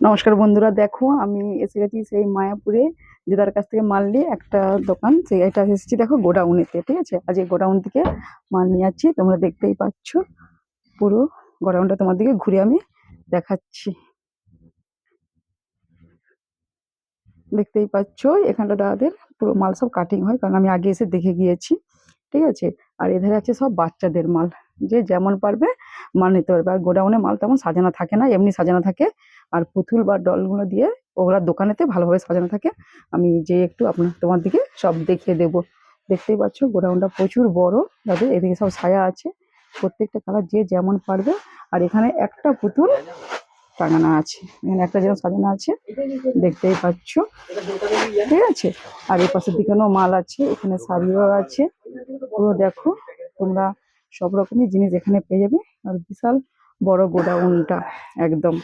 নমস্কার বন্ধুরা, দেখো আমি এসে গেছি সেই মায়াপুরে, দিদার কাছ থেকে মাল নিয়ে একটা দোকান, সেইটা এসেছি দেখো গোডাউনেতে। ঠিক আছে, আজ এই গোডাউন থেকে মাল নিয়ে যাচ্ছি, তোমরা দেখতেই পাচ্ছ। পুরো গোডাউনটা তোমাদেরকে ঘুরে আমি দেখাচ্ছি। দেখতেই পাচ্ছ এখানটা দাদাদের পুরো মাল সব কাটিং হয়, কারণ আমি আগে এসে দেখে গিয়েছি। ঠিক আছে, আর এধারে আছে সব বাচ্চাদের মাল, যে যেমন পারবে মাল নিতে পারবে। আর গোডাউনে মাল তেমন সাজানো থাকে না, এমনি সাজানো থাকে। আর পুতুল বা ডলগুলো দিয়ে ওগুলা দোকানেতে ভালোভাবে সাজানো থাকে। আমি যে একটু তোমার দিকে সব দেখিয়ে দেবো। দেখতেই পাচ্ছ গোডাউনটা প্রচুর বড়, তাদের এদিকে সব ছায়া আছে, প্রত্যেকটা কালার যে যেমন পারবে। আর এখানে একটা পুতুল টাঙানো আছে, এখানে একটা যেরকম সাজানো আছে, দেখতেই পাচ্ছ। ঠিক আছে, আর এই পাশের দিকেও মাল আছে, এখানে শাড়িও আছে। পুরো দেখো তোমরা, সব রকমই জিনিস এখানে পেয়ে যাবে। আর বিশাল বড় গোডাউনটা একদম।